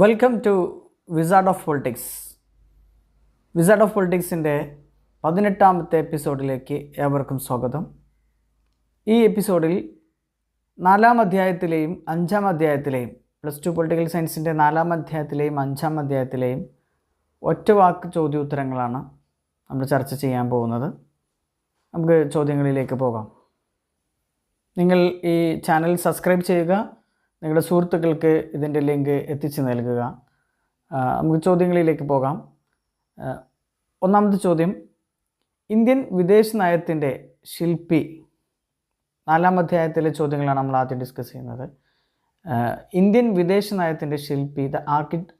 Welcome to wizard of politics. Wizard of പൊളിറ്റിക്സിൻ്റെ 18ാമത്തെ എപ്പിസോഡിലേക്ക് ഏവർക്കും സ്വാഗതം. ഈ എപ്പിസോഡിൽ 4-ാം അധ്യായത്തിലെയും 5-ാം അധ്യായത്തിലെയും +2 പൊളിറ്റിക്കൽ സയൻസിൻ്റെ 4-ാം അധ്യായത്തിലെയും 5-ാം അധ്യായത്തിലെയും ഒറ്റവാക്ക് ചോദ്യോത്തരങ്ങളാണ് നമ്മൾ ചർച്ച ചെയ്യാൻ പോകുന്നത്. നമുക്ക് ചോദ്യങ്ങളിലേക്ക് പോകാം. നിങ്ങൾ ഈ ചാനൽ സബ്സ്ക്രൈബ് ചെയ്യുക, നിങ്ങളുടെ സുഹൃത്തുക്കൾക്ക് ഇതിൻ്റെ ലിങ്ക് എത്തിച്ചു നൽകുക. നമുക്ക് ചോദ്യങ്ങളിലേക്ക് പോകാം. ഒന്നാമത്തെ ചോദ്യം, ഇന്ത്യൻ വിദേശ നയത്തിൻ്റെ ശില്പി. 4-ാം അധ്യായത്തിലെ ചോദ്യങ്ങളാണ് നമ്മൾ ആദ്യം ഡിസ്കസ് ചെയ്യുന്നത്. ഇന്ത്യൻ വിദേശ നയത്തിൻ്റെ ശില്പി, the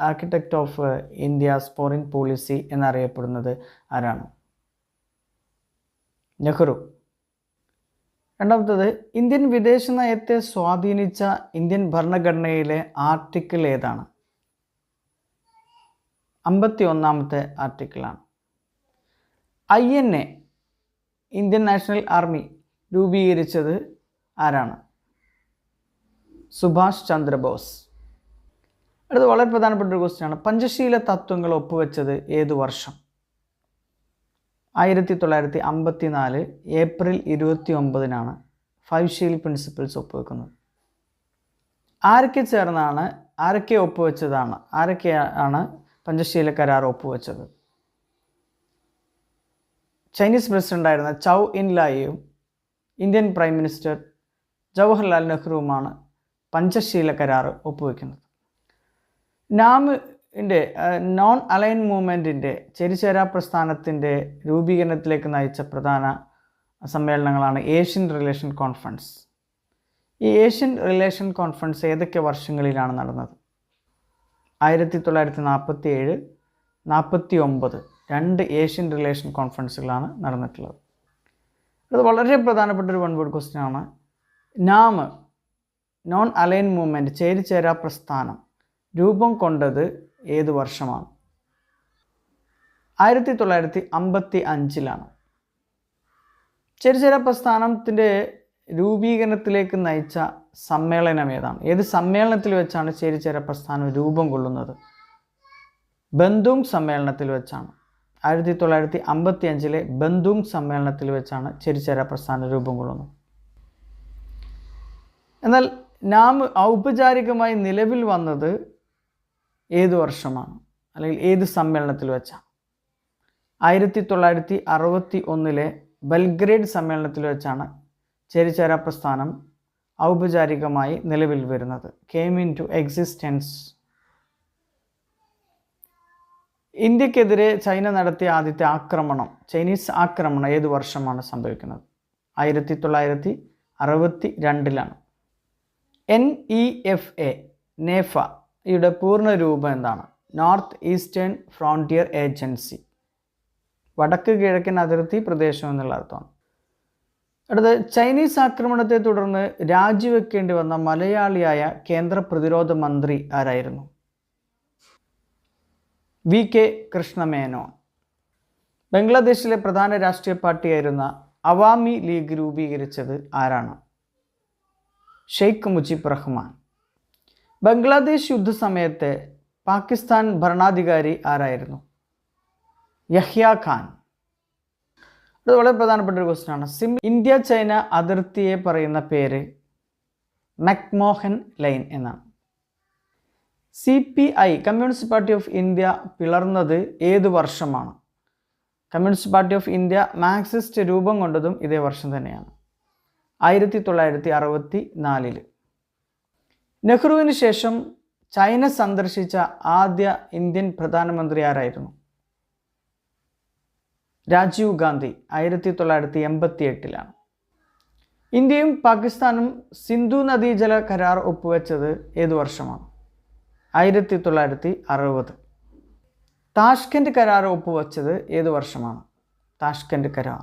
architect of India's foreign policy എന്നറിയപ്പെടുന്നത് ആരാണ്? നെഹ്റു. രണ്ടാമത്തത്, ഇന്ത്യൻ വിദേശ നയത്തെ സ്വാധീനിച്ച ഇന്ത്യൻ ഭരണഘടനയിലെ ആർട്ടിക്കിൾ ഏതാണ്? 51ാമത്തെ ആർട്ടിക്കിളാണ്. INA ഇന്ത്യൻ നാഷണൽ ആർമി രൂപീകരിച്ചത് ആരാണ്? സുഭാഷ് ചന്ദ്രബോസ്. അടുത്ത വളരെ പ്രധാനപ്പെട്ട ഒരു ക്വസ്റ്റ്യനാണ്. പഞ്ചശീല തത്വങ്ങൾ ഒപ്പുവെച്ചത് ഏതു വർഷം? 1954 ഏപ്രിൽ 29-നാണ് 5 ഷീൽ പ്രിൻസിപ്പിൾസ് ഒപ്പുവെക്കുന്നത്. ആരൊക്കെ ഒപ്പുവെച്ചതാണ്? ആരൊക്കെയാണ് പഞ്ചശീല കരാർ ഒപ്പുവെച്ചത്? ചൈനീസ് പ്രസിഡൻ്റായിരുന്ന ചൗ ഇൻ ലായിയും ഇന്ത്യൻ പ്രൈം മിനിസ്റ്റർ ജവഹർലാൽ നെഹ്റുവുമാണ് പഞ്ചശീല കരാർ ഒപ്പുവെക്കുന്നത്. നോൺ അലൈൻ മൂവ്മെൻറ്റിൻ്റെ ചേരിചേരാ പ്രസ്ഥാനത്തിൻ്റെ രൂപീകരണത്തിലേക്ക് നയിച്ച പ്രധാന സമ്മേളനങ്ങളാണ് ഏഷ്യൻ റിലേഷൻ കോൺഫറൻസ്. ഈ ഏഷ്യൻ റിലേഷൻ കോൺഫറൻസ് ഏതൊക്കെ വർഷങ്ങളിലാണ് നടന്നത്? 1947, 1949 2 ഏഷ്യൻ റിലേഷൻ കോൺഫറൻസുകളാണ് നടന്നിട്ടുള്ളത്. അത് വളരെ പ്രധാനപ്പെട്ട ഒരു വൺ വേർഡ് ക്വസ്റ്റ്യൻ ആണ്. നോൺ അലൈൻ മൂവ്മെൻറ്റ് ചേരിചേരാ പ്രസ്ഥാനം രൂപം കൊണ്ടത് ഏത് വർഷമാണ്? 1955-ലാണ്. ചേരിചേരാ പ്രസ്ഥാനത്തിൻ്റെ രൂപീകരണത്തിലേക്ക് നയിച്ച സമ്മേളനം ഏതാണ്? ഏത് സമ്മേളനത്തിൽ വെച്ചാണ് ചേരിചേരാ പ്രസ്ഥാനം രൂപം കൊള്ളുന്നത്? ബന്ദൂങ് സമ്മേളനത്തിൽ വെച്ചാണ്. 1955-ലെ ബന്ദൂങ് സമ്മേളനത്തിൽ വെച്ചാണ് ചേരിചേരാ പ്രസ്ഥാനം രൂപം കൊള്ളുന്നത്. എന്നാൽ ഔപചാരികമായി നിലവിൽ വന്നത് ഏത് വർഷമാണ്, അല്ലെങ്കിൽ ഏത് സമ്മേളനത്തിൽ വെച്ചാണ്? 1961-ലെ ബൽഗ്രേഡ് സമ്മേളനത്തിൽ വെച്ചാണ് ചേരിചേരാ പ്രസ്ഥാനം ഔപചാരികമായി നിലവിൽ വരുന്നത്. Came in to existence. ഇന്ത്യക്കെതിരെ ചൈന നടത്തിയ ആദ്യത്തെ ചൈനീസ് ആക്രമണം ഏത് വർഷമാണ് സംഭവിക്കുന്നത്? 1962-ലാണ്. NEFA യുടെ പൂർണ്ണ രൂപം എന്താണ്? North eastern frontier agency. വടക്ക് കിഴക്കൻ അതിർത്തി പ്രദേശം എന്നുള്ള അർത്ഥമാണ്. അടുത്ത്, ചൈനീസ് ആക്രമണത്തെ തുടർന്ന് രാജിവെക്കേണ്ടി വന്ന മലയാളിയായ കേന്ദ്ര പ്രതിരോധ മന്ത്രി ആരായിരുന്നു? VK കൃഷ്ണമേനോൻ. ബംഗ്ലാദേശിലെ പ്രധാന രാഷ്ട്രീയ പാർട്ടിയായിരുന്ന അവാമി ലീഗ് രൂപീകരിച്ചത് ആരാണ്? ഷെയ്ഖ് മുജിബ് റഹ്മാൻ. ബംഗ്ലാദേശ് യുദ്ധസമയത്തെ പാകിസ്ഥാൻ ഭരണാധികാരി ആരായിരുന്നു? യഹ്യ ഖാൻ. ഇത് വളരെ പ്രധാനപ്പെട്ട ഒരു ക്വസ്റ്റ്യൻ ആണ്. ഇന്ത്യ ചൈന അതിർത്തിയെ പറയുന്ന പേര് മക്മോഹൻ ലൈൻ എന്നാണ്. CPI communist party of India പിളർന്നത് ഏത് വർഷമാണ്? Communist party of India Marxist രൂപം കൊണ്ടതും ഇതേ വർഷം തന്നെയാണ്, 1964. നെഹ്റുവിന് ശേഷം ചൈന സന്ദർശിച്ച ആദ്യ ഇന്ത്യൻ പ്രധാനമന്ത്രി ആരായിരുന്നു? രാജീവ് ഗാന്ധി, 1988-ലാണ്. ഇന്ത്യയും പാകിസ്ഥാനും സിന്ധു നദീജല കരാർ ഒപ്പുവെച്ചത് ഏത് വർഷമാണ്? 1960. താഷ്കന്റ് കരാർ ഒപ്പുവെച്ചത് ഏത് വർഷമാണ്? താഷ്കന്റ് കരാർ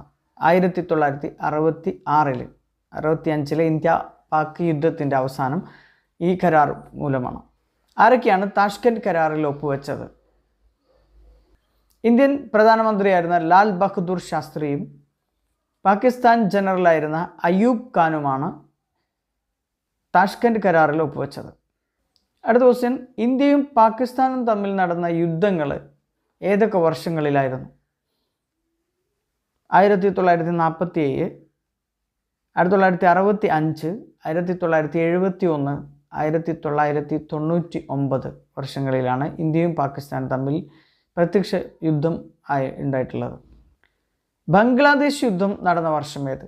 1966. 65-ലെ ഇന്ത്യ പാക് യുദ്ധത്തിൻ്റെ അവസാനം ഈ കരാർ മൂലമാണ്. ആരൊക്കെയാണ് താഷ്കന്റ് കരാറിൽ ഒപ്പുവെച്ചത്? ഇന്ത്യൻ പ്രധാനമന്ത്രിയായിരുന്ന ലാൽ ബഹദൂർ ശാസ്ത്രിയും പാകിസ്ഥാൻ ജനറലായിരുന്ന അയ്യൂബ് ഖാനുമാണ് താഷ്കന്റ് കരാറിൽ ഒപ്പുവെച്ചത്. അടുത്ത ക്വസ്റ്റ്യൻ, ഇന്ത്യയും പാകിസ്ഥാനും തമ്മിൽ നടന്ന യുദ്ധങ്ങൾ ഏതൊക്കെ വർഷങ്ങളിലായിരുന്നു? 1947, 1965, 1971, 1999 വർഷങ്ങളിലാണ് ഇന്ത്യയും പാകിസ്ഥാനും തമ്മിൽ പ്രത്യക്ഷ യുദ്ധം ഉണ്ടായിട്ടുള്ളത്. ബംഗ്ലാദേശ് യുദ്ധം നടന്ന വർഷം ഏത്?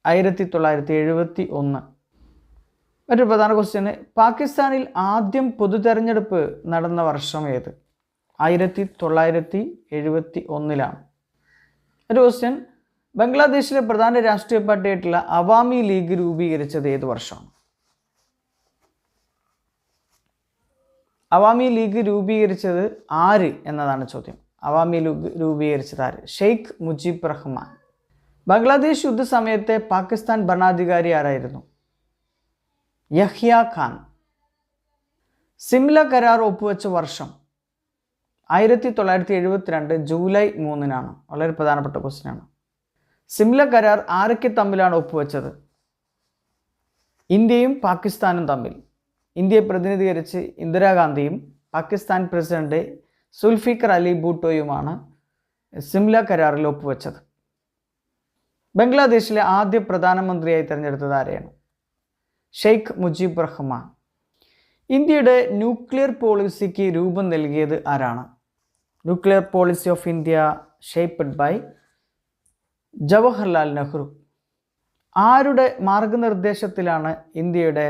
1971. മറ്റൊരു പ്രധാന ക്വസ്റ്റ്യന്, പാകിസ്ഥാനിൽ ആദ്യം പൊതു തെരഞ്ഞെടുപ്പ് നടന്ന വർഷം ഏത്? 1971. ഒരു ക്വസ്റ്റ്യൻ, ബംഗ്ലാദേശിലെ പ്രധാന രാഷ്ട്രീയ പാർട്ടിയായിട്ടുള്ള അവാമി ലീഗ് രൂപീകരിച്ചത് ഏത് വർഷമാണ്? അവാമി ലീഗ് രൂപീകരിച്ചത് ആര് എന്നതാണ് ചോദ്യം. അവാമി ലീഗ് രൂപീകരിച്ചത് ആര്? ഷെയ്ഖ് മുജീബ് റഹ്മാൻ. ബംഗ്ലാദേശ് യുദ്ധ സമയത്തെ പാകിസ്ഥാൻ ഭരണാധികാരി ആരായിരുന്നു? യഹ്യ ഖാൻ. സിംല കരാർ ഒപ്പുവെച്ച വർഷം 1972 ജൂലൈ 3-നാണ്. വളരെ പ്രധാനപ്പെട്ട ക്വസ്റ്റ്യനാണ്. സിംല കരാർ ആരൊക്കെ തമ്മിലാണ് ഒപ്പുവെച്ചത്? ഇന്ത്യയും പാകിസ്ഥാനും തമ്മിൽ. ഇന്ത്യയെ പ്രതിനിധീകരിച്ച് ഇന്ദിരാഗാന്ധിയും പാകിസ്ഥാൻ പ്രസിഡന്റ് സുൽഫിക്കർ അലി ഭൂട്ടോയുമാണ് സിംല കരാറിൽ ഒപ്പുവെച്ചത്. ബംഗ്ലാദേശിലെ ആദ്യ പ്രധാനമന്ത്രിയായി തിരഞ്ഞെടുത്തത് ആരെയാണ്? ഷെയ്ഖ് മുജീബ് റഹ്മാൻ. ഇന്ത്യയുടെ ന്യൂക്ലിയർ പോളിസിക്ക് രൂപം നൽകിയത് ആരാണ്? Nuclear policy of India shaped by Jawaharlal Nehru. ആരുടെ മാർഗനിർദ്ദേശത്തിലാണ് ഇന്ത്യയുടെ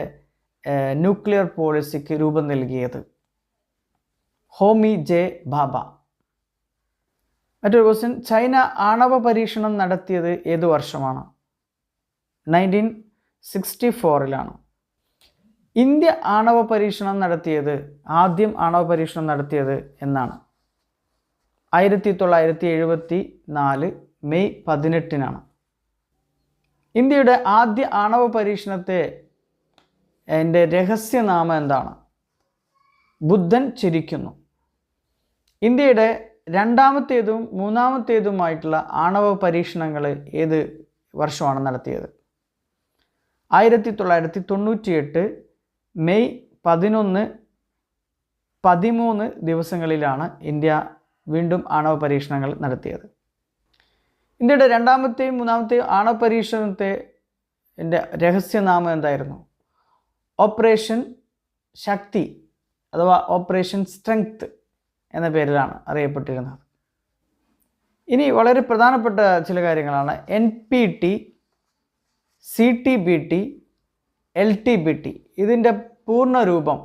ന്യൂക്ലിയർ പോളിസിക്ക് രൂപം നൽകിയത്? ഹോമി ജെ ഭാഭ. മറ്റൊരു ക്വസ്റ്റ്യൻ, ചൈന ആണവ പരീക്ഷണം നടത്തിയത് ഏത് വർഷമാണ്? 1964-ലാണ്. ഇന്ത്യ ആണവ പരീക്ഷണം നടത്തിയത്, ആദ്യം ആണവ പരീക്ഷണം നടത്തിയത് എന്നാണ്? 1974 മെയ് 18-നാണ്. ഇന്ത്യയുടെ ആദ്യ ആണവ പരീക്ഷണത്തെ രഹസ്യനാമം എന്താണ്? ബുദ്ധൻ ചിരിക്കുന്നു. ഇന്ത്യയുടെ രണ്ടാമത്തേതും മൂന്നാമത്തേതുമായിട്ടുള്ള ആണവ പരീക്ഷണങ്ങൾ ഏത് വർഷമാണ് നടത്തിയത്? 1998 മെയ് 11, 13 ദിവസങ്ങളിലാണ് ഇന്ത്യ വീണ്ടും ആണവ പരീക്ഷണങ്ങൾ നടത്തിയത്. ഇന്ത്യയുടെ രണ്ടാമത്തെയും മൂന്നാമത്തെയും ആണവ പരീക്ഷണത്തെ രഹസ്യനാമം എന്തായിരുന്നു? ഓപ്പറേഷൻ ശക്തി അഥവാ ഓപ്പറേഷൻ സ്ട്രെങ്ത് എന്ന പേരിലാണ് അറിയപ്പെട്ടിരുന്നത്. ഇനി വളരെ പ്രധാനപ്പെട്ട ചില കാര്യങ്ങളാണ്. NPT, CTBT, LTBT ഇതിൻ്റെ പൂർണ്ണ രൂപം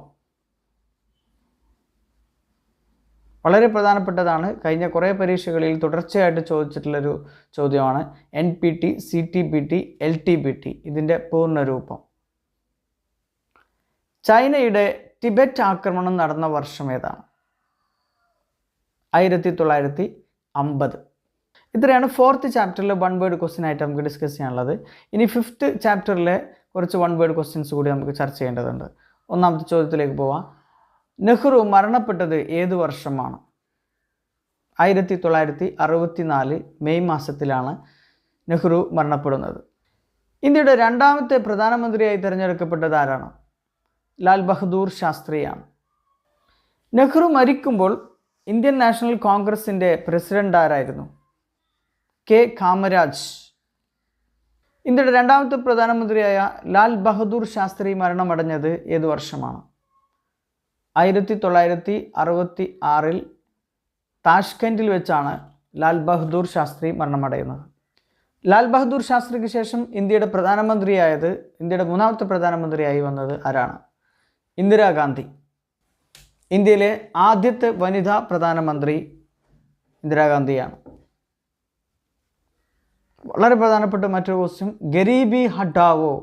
വളരെ പ്രധാനപ്പെട്ടതാണ്. കഴിഞ്ഞ കുറേ പരീക്ഷകളിൽ തുടർച്ചയായിട്ട് ചോദിച്ചിട്ടുള്ളൊരു ചോദ്യമാണ്. NPT, CTBT, LTBT ഇതിൻ്റെ പൂർണ്ണ രൂപം. ചൈനയുടെ ടിബറ്റ് ആക്രമണം നടന്ന വർഷം ഏതാണ്? 1950. ഇത്രയാണ് 4th ചാപ്റ്ററിലെ 1 വേർഡ് ക്വസ്റ്റ്യൻ ആയിട്ട് നമുക്ക് ഡിസ്കസ് ചെയ്യാനുള്ളത്. ഇനി 5th ചാപ്റ്ററിലെ കുറച്ച് 1 വേർഡ് ക്വസ്റ്റ്യൻസ് കൂടി നമുക്ക് ചർച്ച ചെയ്യേണ്ടതുണ്ട്. ഒന്നാമത്തെ ചോദ്യത്തിലേക്ക് പോവാം. നെഹ്റു മരണപ്പെട്ടത് ഏത് വർഷമാണ്? 1964 മെയ് മാസത്തിലാണ് നെഹ്റു മരണപ്പെടുന്നത്. ഇന്ത്യയുടെ രണ്ടാമത്തെ പ്രധാനമന്ത്രിയായി തിരഞ്ഞെടുക്കപ്പെട്ടത് ആരാണ്? ലാൽ ബഹദൂർ ശാസ്ത്രിയാണ്. നെഹ്റു മരിക്കുമ്പോൾ ഇന്ത്യൻ നാഷണൽ കോൺഗ്രസിൻ്റെ പ്രസിഡന്റ് ആരായിരുന്നു? കെ കാമരാജ്. ഇന്ത്യയുടെ രണ്ടാമത്തെ പ്രധാനമന്ത്രിയായ ലാൽ ബഹദൂർ ശാസ്ത്രി മരണമടഞ്ഞത് ഏത് വർഷമാണ്? 1966 താഷ്കൻഡിൽ വെച്ചാണ് ലാൽ ബഹദൂർ ശാസ്ത്രി മരണമടയുന്നത്. ലാൽ ബഹദൂർ ശാസ്ത്രിക്ക് ശേഷം ഇന്ത്യയുടെ മൂന്നാമത്തെ പ്രധാനമന്ത്രിയായി വന്നത് ആരാണ്? ഇന്ദിരാഗാന്ധി. ഇന്ത്യയിലെ ആദ്യത്തെ വനിതാ പ്രധാനമന്ത്രി ഇന്ദിരാഗാന്ധിയാണ്. വളരെ പ്രധാനപ്പെട്ട മറ്റൊരു ക്വസ്റ്റ്യൻ, ഗരീബി ഹഠാവോ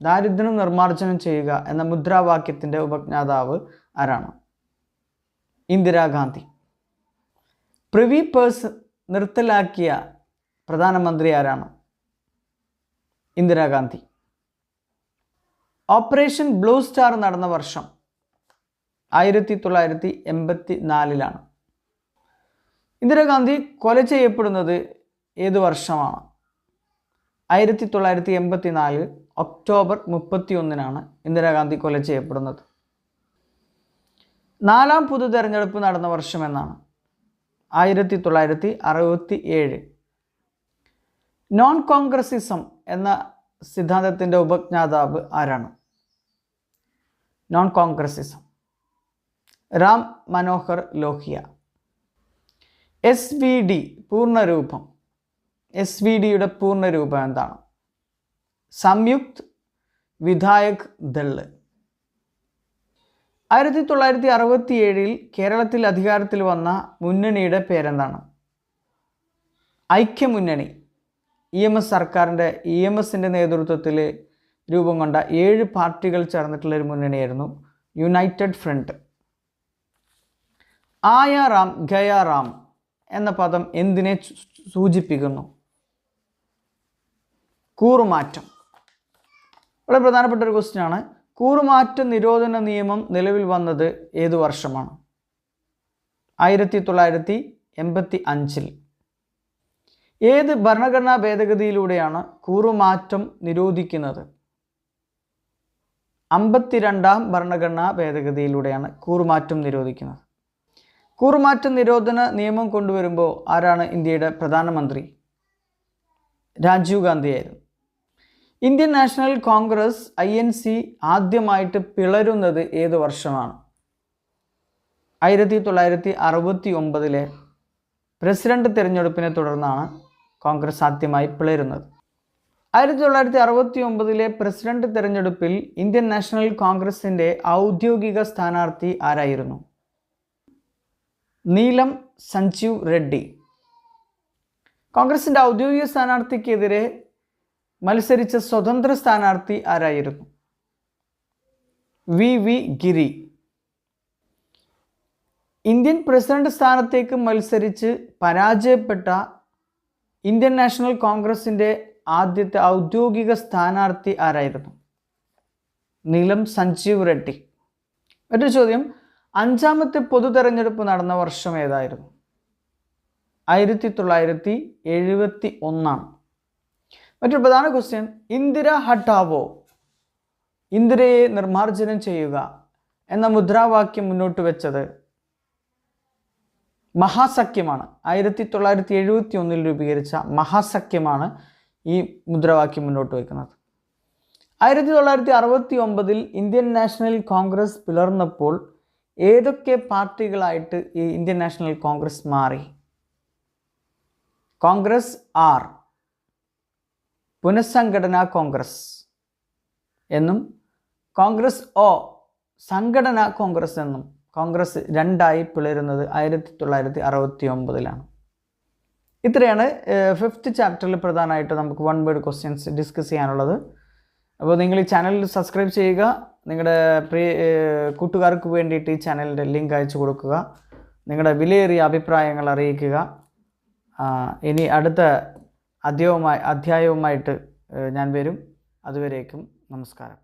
ദാരിദ്ര്യം നിർമ്മാർജ്ജനം ചെയ്യുക എന്ന മുദ്രാവാക്യത്തിൻ്റെ ഉപജ്ഞാതാവ് ആരാണ്? ഇന്ദിരാഗാന്ധി. പ്രിവി പേഴ്സ് നിർത്തലാക്കിയ പ്രധാനമന്ത്രി ആരാണ്? ഇന്ദിരാഗാന്ധി. ഓപ്പറേഷൻ ബ്ലൂ സ്റ്റാർ നടന്ന വർഷം 1984-ലാണ്. ഇന്ദിരാഗാന്ധി കൊല ചെയ്യപ്പെടുന്നത് ഏത് വർഷമാണ്? 1984 ഒക്ടോബർ 31-നാണ് ഇന്ദിരാഗാന്ധി കൊല ചെയ്യപ്പെടുന്നത്. നാലാം പൊതു തെരഞ്ഞെടുപ്പ് നടന്ന വർഷം എന്നാണ്? 1967. നോൺ കോൺഗ്രസിസം എന്ന സിദ്ധാന്തത്തിൻ്റെ ഉപജ്ഞാതാവ് ആരാണ്? Non Congressism Ram Manohar Lohia. SVD പൂർണ്ണരൂപം, SVDയുടെ പൂർണ്ണരൂപം എന്താണ്? സംയുക്ത് വിധായക് ദള്. 1967 കേരളത്തിൽ അധികാരത്തിൽ വന്ന മുന്നണിയുടെ പേരെന്താണ്? ഐക്യമുന്നണി. സർക്കാരിൻ്റെ EMSൻ്റെ നേതൃത്വത്തിൽ രൂപം കൊണ്ട 7 പാർട്ടികൾ ചേർന്നിട്ടുള്ളൊരു മുന്നണിയായിരുന്നു യുണൈറ്റഡ് ഫ്രണ്ട്. ആയാറാം ഗയാറാം എന്ന പദം എന്തിനെ സൂചിപ്പിക്കുന്നു? കൂറുമാറ്റം. വളരെ പ്രധാനപ്പെട്ട ഒരു ക്വസ്റ്റ്യൻ ആണ്. കൂറുമാറ്റ നിരോധന നിയമം നിലവിൽ വന്നത് ഏതു വർഷമാണ്? 1985. ഏത് ഭരണഘടനാ ഭേദഗതിയിലൂടെയാണ് കൂറുമാറ്റം നിരോധിക്കുന്നത്? 52ാം ഭരണഘടനാ ഭേദഗതിയിലൂടെയാണ് കൂറുമാറ്റം നിരോധിക്കുന്നത്. കൂറുമാറ്റ നിരോധന നിയമം കൊണ്ടുവരുമ്പോൾ ആരാണ് ഇന്ത്യയുടെ പ്രധാനമന്ത്രി? രാജീവ് ഗാന്ധിയായിരുന്നു. ഇന്ത്യൻ നാഷണൽ കോൺഗ്രസ് INC ആദ്യമായിട്ട് പിളരുന്നത് ഏത് വർഷമാണ്? 1969 പ്രസിഡന്റ് തിരഞ്ഞെടുപ്പിനെ തുടർന്നാണ് കോൺഗ്രസ് ആദ്യമായി പിളരുന്നത്. 1969 പ്രസിഡന്റ് തിരഞ്ഞെടുപ്പിൽ ഇന്ത്യൻ നാഷണൽ കോൺഗ്രസിൻ്റെ ഔദ്യോഗിക സ്ഥാനാർത്ഥി ആരായിരുന്നു? നീലം സഞ്ജീവ് റെഡ്ഡി. കോൺഗ്രസിൻ്റെ ഔദ്യോഗിക സ്ഥാനാർത്ഥിക്കെതിരെ മത്സരിച്ച സ്വതന്ത്ര സ്ഥാനാർത്ഥി ആരായിരുന്നു? VV ഗിരി. ഇന്ത്യൻ പ്രസിഡന്റ് സ്ഥാനത്തേക്ക് മത്സരിച്ച് പരാജയപ്പെട്ട ഇന്ത്യൻ നാഷണൽ കോൺഗ്രസിൻ്റെ ആദ്യത്തെ ഔദ്യോഗിക സ്ഥാനാർത്ഥി ആരായിരുന്നു? നീലം സഞ്ജീവ് റെഡ്ഡി. മറ്റൊരു ചോദ്യം, 5ാമത്തെ പൊതു തെരഞ്ഞെടുപ്പ് നടന്ന വർഷം ഏതായിരുന്നു? 1971. മറ്റൊരു പ്രധാന ക്വസ്റ്റ്യൻ, ഇന്ദിര ഹട്ടാവോ, ഇന്ദിരയെ നിർമ്മാർജ്ജനം ചെയ്യുക എന്ന മുദ്രാവാക്യം മുന്നോട്ട് വെച്ചത് മഹാസഖ്യമാണ്. 1971 രൂപീകരിച്ച മഹാസഖ്യമാണ് ഈ മുദ്രാവാക്യം മുന്നോട്ട് വയ്ക്കുന്നത്. 1969 ഇന്ത്യൻ നാഷണൽ കോൺഗ്രസ് പിളർന്നപ്പോൾ ഏതൊക്കെ പാർട്ടികളായിട്ട് ഈ ഇന്ത്യൻ നാഷണൽ കോൺഗ്രസ് മാറി? കോൺഗ്രസ് R പുനഃസംഘടനാ കോൺഗ്രസ് എന്നും കോൺഗ്രസ് O സംഘടനാ കോൺഗ്രസ് എന്നും കോൺഗ്രസ് 2ആയി പിളരുന്നത് 1969. ഇത്രയാണ് 5th ചാപ്റ്ററിൽ പ്രധാനമായിട്ട് നമുക്ക് 1 വേർഡ് ക്വസ്റ്റ്യൻസ് ഡിസ്കസ് ചെയ്യാനുള്ളത്. അപ്പോൾ നിങ്ങൾ ഈ ചാനൽ സബ്സ്ക്രൈബ് ചെയ്യുക, നിങ്ങളുടെ കൂട്ടുകാർക്ക് വേണ്ടിയിട്ട് ഈ ചാനലിൻ്റെ ലിങ്ക് അയച്ചു കൊടുക്കുക, നിങ്ങളുടെ വിലയേറിയ അഭിപ്രായങ്ങൾ അറിയിക്കുക. ഇനി അടുത്ത അധ്യായവുമായിട്ട് ഞാൻ വരും. അതുവരേക്കും നമസ്കാരം.